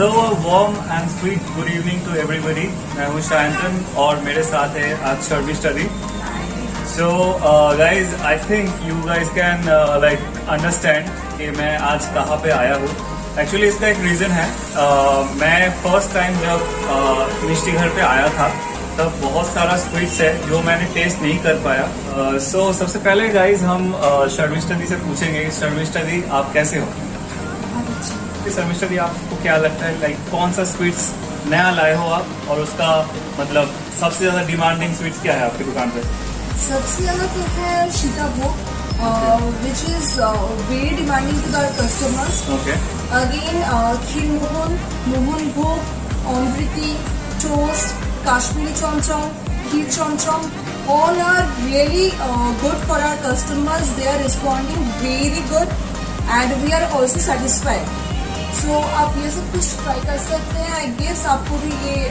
Hello warm and sweet good evening to everybody. मैं हूँ शायंतन और मेरे साथ है आज Sharmishtha di. So guys I think you guys can like understand कि मैं आज कहाँ पे आया हूँ। एक्चुअली इसका एक रीजन है। मैं फर्स्ट टाइम जब मिष्टी घर पे आया था तब बहुत सारा स्वीट्स है जो मैंने टेस्ट नहीं कर पाया। सो सबसे पहले गाइज हम शर्मिष्ठा दी से पूछेंगे, शर्मिष्ठा दी आप कैसे हो? शर्मिष्ठा दी आपको क्या लगता है लाइक कौन सा स्वीट्स नया लाए हो आप, और उसका मतलब सबसे ज्यादा डिमांडिंग स्वीट्स क्या है आपकी दुकान पे? सबसे ज्यादा तो है Sitabhog, which is very demanding to the customers. Okay. Again, खीर मोहन, मोहन भोग, अमृति, toast, Kashmiri chomchom, kheer chomchom, all are really good for our customers. They are responding very good, and we are also satisfied. So आप ये सब कुछ try कर सकते हैं। I guess आपको भी ये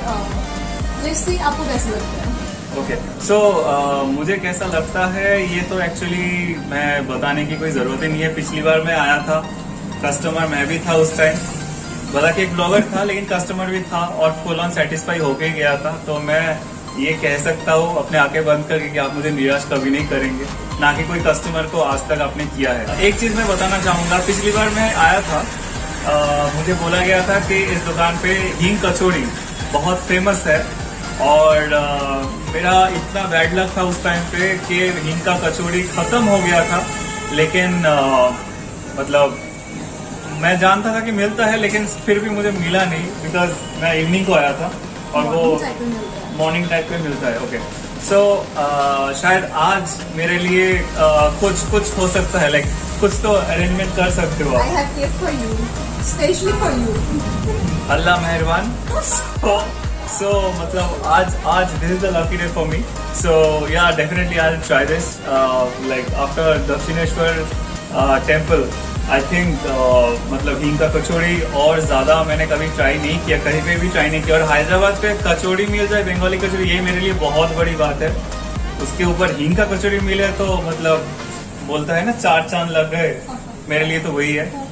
आपको कैसा लगता है? ओके सो मुझे कैसा लगता है ये तो एक्चुअली मैं बताने की कोई जरूरत ही नहीं है। पिछली बार मैं आया था, कस्टमर मैं भी था उस टाइम, भला कि एक ब्लॉगर था लेकिन कस्टमर भी था और फुल ऑन सेटिस्फाई होके गया था। तो मैं ये कह सकता हूँ अपने आंखें बंद करके कि आप मुझे निराश कभी नहीं करेंगे, ना कि कोई कस्टमर को आज तक आपने किया है। एक चीज मैं बताना चाहूंगा, पिछली बार मैं आया था मुझे बोला गया था कि इस दुकान पे हींग कचौड़ी बहुत फेमस है, और मेरा इतना बैड लक था उस टाइम पे कि हींग का कचौड़ी खत्म हो गया था। लेकिन मतलब मैं जानता था कि मिलता है लेकिन फिर भी मुझे मिला नहीं, बिकॉज मैं इवनिंग को आया था और वो मॉर्निंग टाइप पे मिलता है। ओके सो शायद आज मेरे लिए कुछ हो सकता है, लाइक कुछ तो अरेंजमेंट कर सकते हो I have kept for you, specially for you. अल्लाह मेहरबान। So मतलब आज this is the lucky day for me. So yeah, definitely I'll try this. Like after Dakshineshwar temple, I think मतलब हींग का कचौड़ी और ज्यादा मैंने कभी ट्राई नहीं किया, कहीं पे भी ट्राई नहीं किया। और हैदराबाद पे कचौड़ी मिल जाए, बंगाली कचौड़ी, ये मेरे लिए बहुत बड़ी बात है। उसके ऊपर हींग का कचौड़ी मिले तो मतलब बोलता है ना चार चांद लग गए, मेरे लिए तो वही है।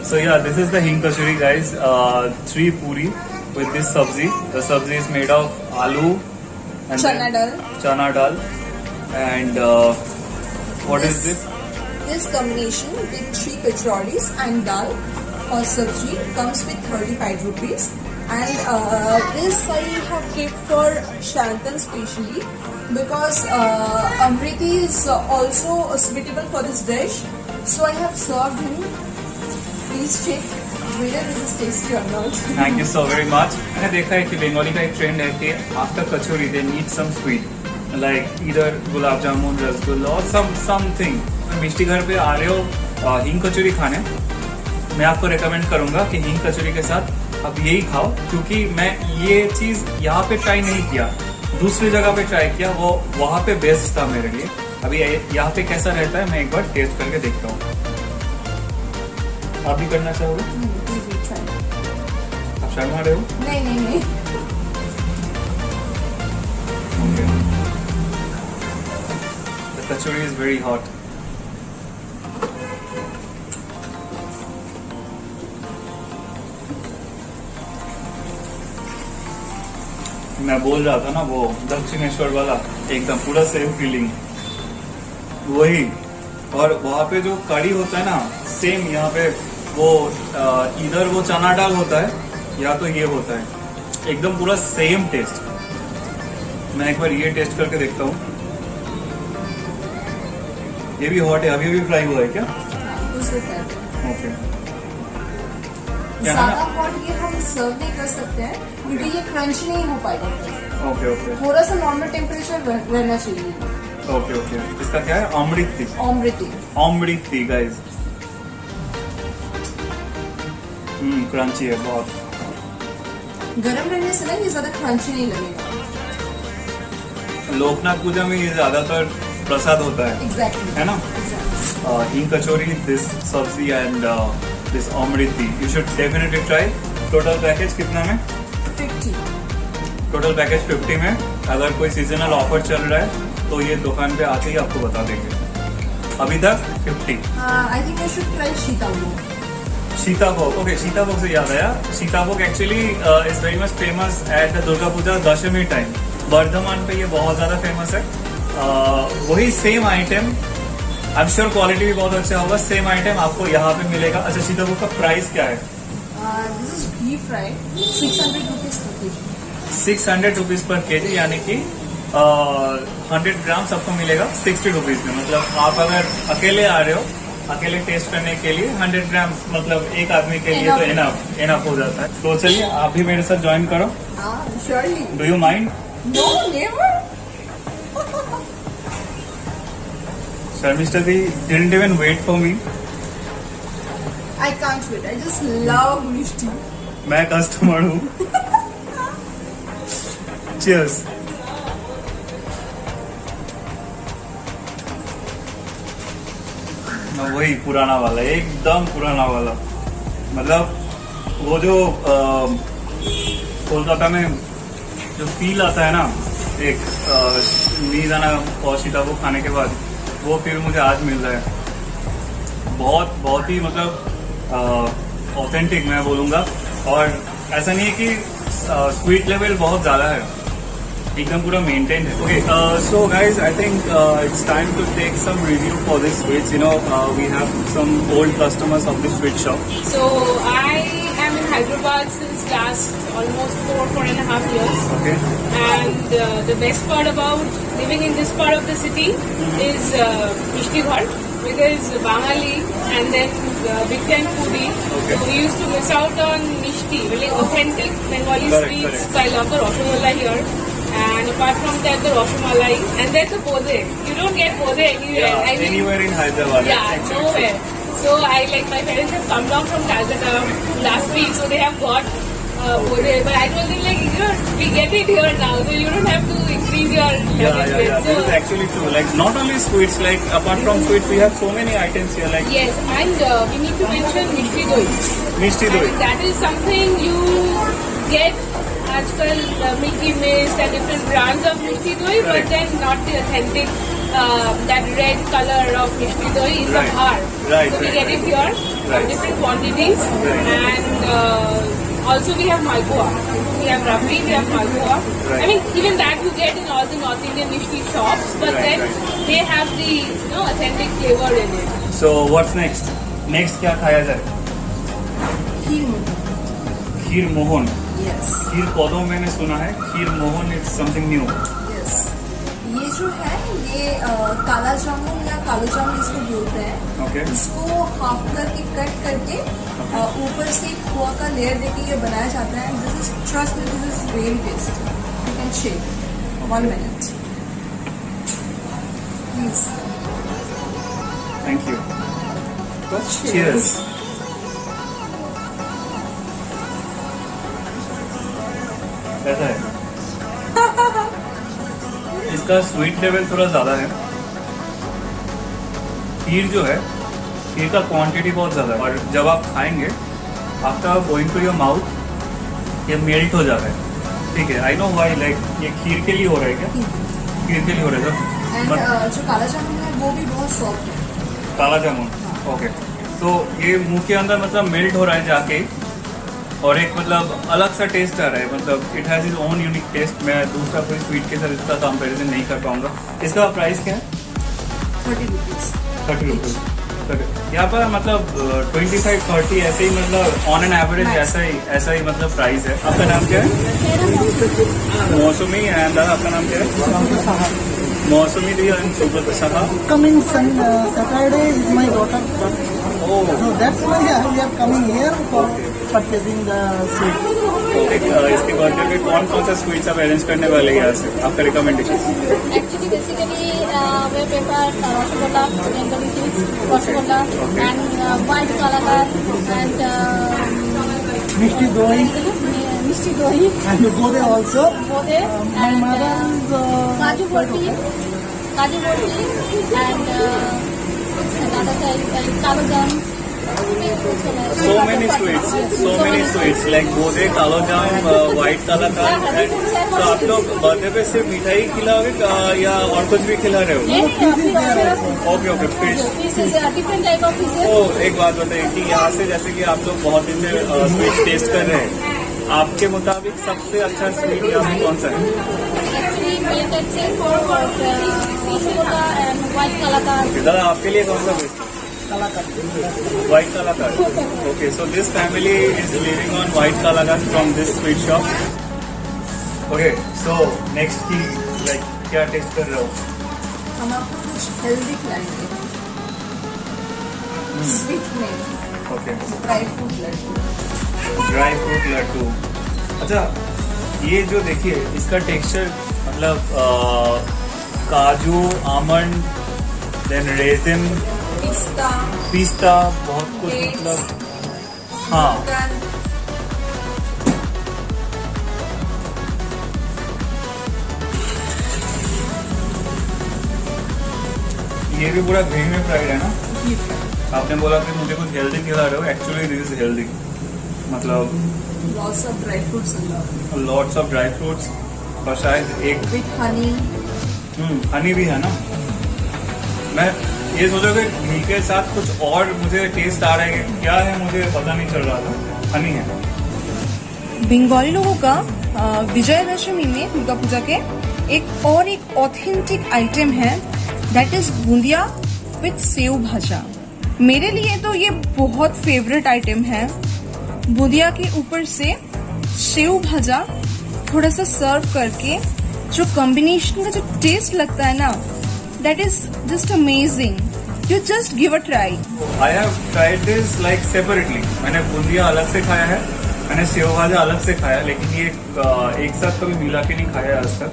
So yeah, this is the hing kachori, guys. 3 puri with this sabzi. The sabzi is made of aloo and chana dal, and what is this? This combination with 3 kachoris and dal or sabji comes with 35 rupees. And this I have kept for Shantan specially because Amriti is also suitable for this dish. So I have served him. Please check whether this is tasty or not. Thank you so very much. मैंने देखा है कि बंगाली का एक trend है कि after kachori they need some sweet, like इधर गुलाब जामुन, रसगुल्ला और समथिंग। मिष्टी घर पे आ रहे हो हींग कचौरी खाने, मैं आपको रेकमेंड करूंगा कि हींग कचौरी के साथ आप यही खाओ, क्योंकि मैं ये चीज यहाँ पे ट्राई नहीं किया, दूसरी जगह पे ट्राई किया, वो वहाँ पे बेस्ट था मेरे लिए। अभी यहाँ पे कैसा रहता है मैं एक बार टेस्ट करके देखता हूँ। आप भी करना चाहोगे? आप शर्मा रहे हो? नहीं। Okay. The kachori is very hot. मैं बोल रहा था ना वो दक्षिणेश्वर वाला, एकदम पूरा सेम फीलिंग वही। और वहाँ पे जो कड़ी होता है ना, सेम यहाँ पे वो इधर वो चना दाल होता है या तो ये होता है, एकदम पूरा सेम टेस्ट। मैं एक बार ये टेस्ट करके देखता हूँ। ये भी हॉट है, अभी भी फ्राई हुआ है क्या? ओके। ज्यादा हॉट ये हम सर्व नहीं कर सकते हैं क्योंकि ये क्रंच नहीं हो पाएगा। ओके। थोड़ा सा नॉर्मल टेम्परेचर रहना चाहिए। ओके। इसका क्या है? अमृति गाइस। क्रंची है बहुत। गरम रहने से ना ये ज्यादा क्रंची नहीं लगेगा। लोकनाथ पूजा में ये ज्यादातर प्रसाद होता है। Exactly. है ना? हींग कचौरी, दिस सब्जी and this Amriti. You should definitely try. Total package कितना में? 50. टोटल पैकेज 50 में. अगर कोई सीजनल ऑफर चल रहा है तो ये दुकान पे आके ही आपको बता देंगे. अभी तक 50. I think I should try Sheetavok. Sitabhog. Okay, Sitabhog से याद आया. Sitabhog actually is very much famous at the Durga Puja Dashami time. Bardhaman पे ये बहुत ज्यादा फेमस है. वही same item, I am sure quality भी बहुत अच्छा होगा. सेम आइटम आपको यहाँ पे मिलेगा. अच्छा, सीताभोग का प्राइस क्या है? This is ghee fried, 600 rupees per kg. 600 rupees per KG, यानी कि 100 ग्राम सबको मिलेगा 60 रुपीज में. मतलब आप अगर अकेले आ रहे हो, अकेले टेस्ट करने के लिए 100 ग्राम मतलब एक आदमी के लिए तो इनफ हो जाता है. तो चलिए आप भी मेरे साथ ज्वाइन करो. Surely. Do you mind? No, never. Sharmishtha di didn't even wait for me. I can't wait. I just love Mishti. मैं कस्टमर हूँ. Cheers. वही पुराना वाला, एकदम पुराना वाला. मतलब वो जो कोलकाता में जो फील आता है ना, एक नींद आना और सीताभोग खाने के बाद, वो फील मुझे आज मिल रहा है. बहुत ही मतलब ऑथेंटिक मैं बोलूँगा. और ऐसा नहीं है कि स्वीट लेवल बहुत ज़्यादा है, एकदम पूरा मेंटेन है. Okay, so guys I think it's time to take some review for this sweets. You know, we have some old customers of this sweet shop. So I am in Hyderabad since last almost 4.5 years. Okay. And the best part about living in this part of the city is Mishti Ghat, because Bangali and then big time foodie. Okay. We used to miss out on Mishti, really authentic Bengali Correct, sweets. correct. So I love the Rasgulla here. And apart from that, the Rasmalai. And there's the Bode. You don't get Bode anywhere. Yeah, I mean, anywhere in Hyderabad. yeah, That's actually nowhere. So I like my parents have come down from Calcutta last week, so they have got Bode. But I told them like, you know, we get it here now, so you don't have to increase your Yeah. luggage. This is actually true. Like not only sweets, like apart from sweets, we have so many items here. Like Yes, and we need to mention Mishti Doi. Mishti Doi. And that is something you get आजकल Milky Mist and different brands of Mishti Doi, but Correct. then not the authentic that red color of Mishti Doi is the Right. hard. Right, So we right, get it here, Right. different quantities, Right. and also we have Malpua. We have Rabri, we have Malpua. Right. I mean, even that you get in all the North Indian Mishti shops, but Right, then right. they have the authentic flavor in it. So what's next? Next क्या खाया जाए? Kheer mohan. खीर Mohan. Yes. खीर पौधों मैंने सुना है. Kheer mohan is something new. Yes. ये जो है ये काला जामुन या कालो जामुन इसको बोलते हैं. ओके. इसको हाफ करके कट करके ऊपर से खोआ का लेयर देके ये बनाया जाता है. This is trust me, this is really tasty. You can shake 1 minute please. Thank you. Cheers. Cheers. कैसा है? इसका स्वीट लेवल थोड़ा ज्यादा है. खीर जो है, खीर का क्वांटिटी बहुत ज्यादा है, और जब आप खाएंगे after going to your mouth ये मेल्ट हो जाता है. ठीक है, आई नो व्हाई. लाइक ये खीर के लिए हो रहा है क्या? खीर के लिए हो रहा है एंड सर. जो काला जामुन है वो भी बहुत सॉफ्ट है. काला जामुन. ओके. तो ये मुंह के अंदर मतलब मेल्ट हो रहा है जाके, और एक मतलब अलग सा टेस्ट आ रहा है. मतलब it has is own unique taste. मैं दूसरा कोई स्वीट के साथ इसका कंपेरिजन नहीं कर पाऊंगा. इसका प्राइस क्या है? 30 rupees. 30 रुपीज. यहाँ पर मतलब 25-30 ऐसे ही, मतलब ऑन एन एवरेज ऐसा ही मतलब प्राइस है. आपका नाम क्या है? मौसमी. एंड आपका नाम क्या है? मौसमी दी एंड सुब्रत सहा. Coming Saturday is my daughter's birthday. Oh. So that's why we are coming here for purchasing the sweet. इसके बर्थडे पे कौन कौन सा स्वीट्स आप अरेंज करने वाले हैं यहाँ से? आपका recommendation? Actually, basically, we prepare Rasgulla, Bengali sweets, Rasgulla, and white kalakar, and Mishti Doi Mishti Doi, and Bode also. Bode, My and mother is Kaju Burfi, and another side, Kalo Jam, So many sweets like बोधे कालो जाम white कलाकार तो आप लोग birthday पे सिर्फ मिठाई खिलाओगे या और कुछ भी खिला रहे हो? Okay fish different type of fish. तो एक बात बताइए कि यहाँ से जैसे कि आप लोग बहुत दिन से स्वीट टेस्ट कर रहे हैं, आपके मुताबिक सबसे अच्छा स्वीट यहाँ पे कौन सा है? Actually main texture for rasgulla and white कलाकार। दादा आपके लिए कौन सा best? White Kalakat. Okay, so this family is living on White Kalakat from this sweet shop. Okay, so next की like क्या टेस्ट कर रहे हो? हम आपको कुछ हेल्दी खिलाएंगे, स्वीट में Okay, dry fruit laddu. Dry fruit laddu. अच्छा, ये जो देखिए इसका टेक्सचर मतलब काजू, आमंड, देन रेजिन, पिस्ता, बहुत कुछ मतलब हाँ। ये भी पूरा घी में फ्राइड है ना? आपने बोला कि मुझे कुछ हेल्दी खिला रहे हो, एक्चुअली दिस इज हेल्दी। मतलब लॉट्स ऑफ ड्राई फ्रूट्स और शायद एक विथ हनी। हनी भी है ना? मैं ये सोचा कि घी के साथ कुछ और मुझे टेस्ट आ रहा है, क्या है मुझे पता नहीं चल रहा था। हनी है। बंगाली लोगों का विजयदशमी में दुर्गा पूजा के एक ऑथेंटिक आइटम है, that is Gondia with save भाजा। मेरे लिए तो ये बहुत फेवरेट आइटम है। बूंदिया के ऊपर से सेव भाजा थोड़ा सा सर्व करके जो कॉम्बिनेशन का जो टेस्ट लगता है ना, that is just amazing. You just give a try. I have tried this like separately. मैंने बूंदिया अलग से खाया है, मैंने सेव भाजा अलग से खाया, लेकिन ये एक साथ कभी मिला के नहीं खाया आज तक।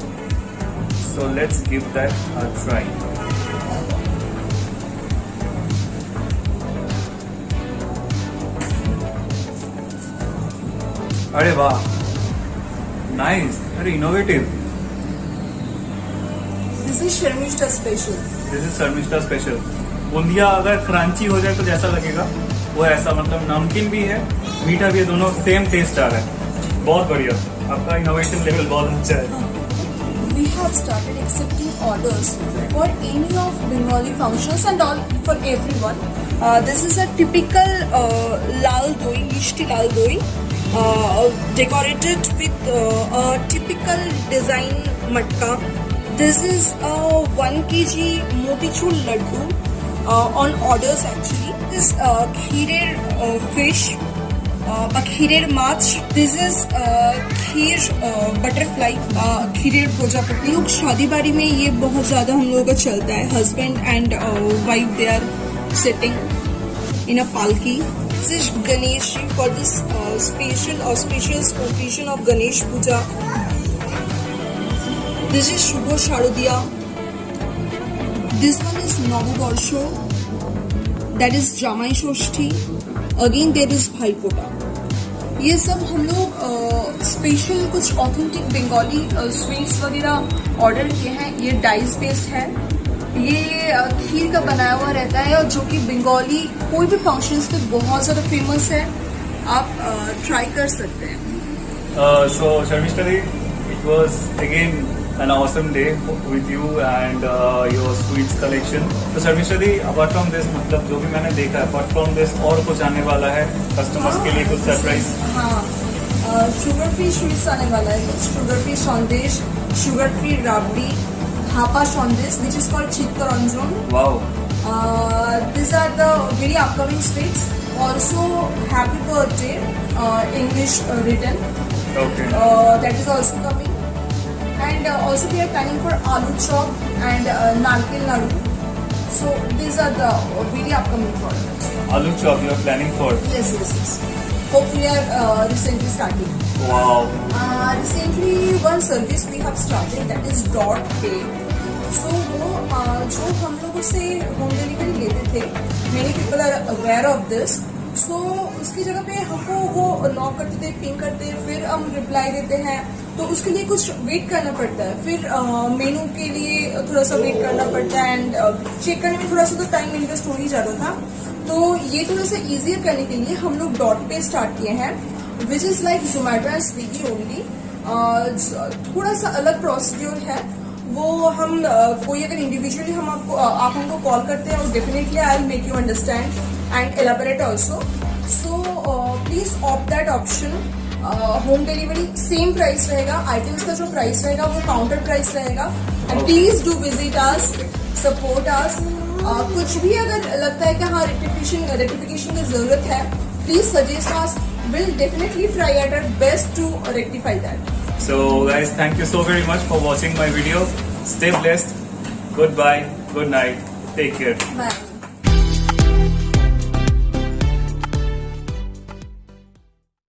So let's give that a try. अरे वाह, नाइस, अरे innovative. This is Sharmishtha special. बूंदिया अगर क्रंची हो जाए तो जैसा लगेगा वो ऐसा, मतलब नमकीन भी है, मीठा भी है, दोनों सेम टेस्ट आ रहा है। बहुत बढ़िया, आपका इनोवेशन लेवल बहुत अच्छा है। We have started accepting orders for any of Bengali functions and all for everyone. This is a typical lal doi, mishti lal doi, decorated with a typical design matka. This is a 1 kg motichur laddu on orders actually. This kheer fish, kheer mach. This is kheer butterfly, kheer projapati. लोग शादी बाड़ी में ये बहुत ज्यादा हम लोगों का चलता है. Husband and wife they are sitting in a palki. This is Ganesh for this special auspicious occasion of Ganesh Puja. This is Shubho Sharodiya. This one is Novoborsho. That is Jamai Shoshti. Again there is Bhai Pota. ये सब हम लोग special कुछ authentic Bengali sweets वगैरह order किए हैं. ये dice based है. ये खीर का बनाया हुआ रहता है और जो कि बंगाली कोई भी फंक्शंस पे बहुत ज़्यादा फेमस है. आप ट्राई कर सकते हैं. So Sharmishta ji, it was again an awesome day with you and your sweets collection. So Sharmishta ji, apart from this, मतलब जो भी मैंने देखा है, apart from this और कुछ आने वाला है कस्टमर्स के लिए कुछ सरप्राइज? हाँ, शुगर फ्री स्वीट्स आने वाला है. शुगर फ्री संदेश, शुगर फ्री राबड़ी, भापा संदेश which is called Chittaranjan. Wow. These are the very upcoming sweets. Also happy birthday English written. Okay. That is also coming. And also we are planning for aloo chop and narkel laddu. So these are the very upcoming products. Aloo chop you are planning for? Yes. Hopefully we are recently starting. Wow. Recently one service we have started, that is dot pay. So वो जो हम लोगों से home delivery लेते थे, many people are aware of this. So उसकी जगह पे हमको वो लॉक करते थे, पिंग करते, फिर हम रिप्लाई देते हैं, तो उसके लिए कुछ वेट करना पड़ता है. फिर मेनू के लिए थोड़ा सा वेट करना पड़ता है एंड चेक करने में थोड़ा सा तो टाइम इन्वेस्ट हो ही जाता था. तो ये थोड़ा सा इजियर करने के लिए हम लोग डॉट पे स्टार्ट किए हैं, which is like Zomato and Swiggy only. थोड़ा सा अलग प्रोसीड्योर है वो। हम कोई अगर इंडिविजुअली हम आप हमको कॉल करते हैं, और definitely I will make you understand and elaborate also. So please opt that option. Home delivery same price रहेगा, आइटम्स का जो प्राइस रहेगा वो काउंटर प्राइस रहेगा। And please do visit us, support us. कुछ भी अगर लगता है कि हाँ रेक्टिफिकेशन की जरूरत है, please suggest us, will definitely try at our best to rectify that. So guys, thank you so very much for watching my video. Stay blessed. Goodbye. Good night. Take care. Bye.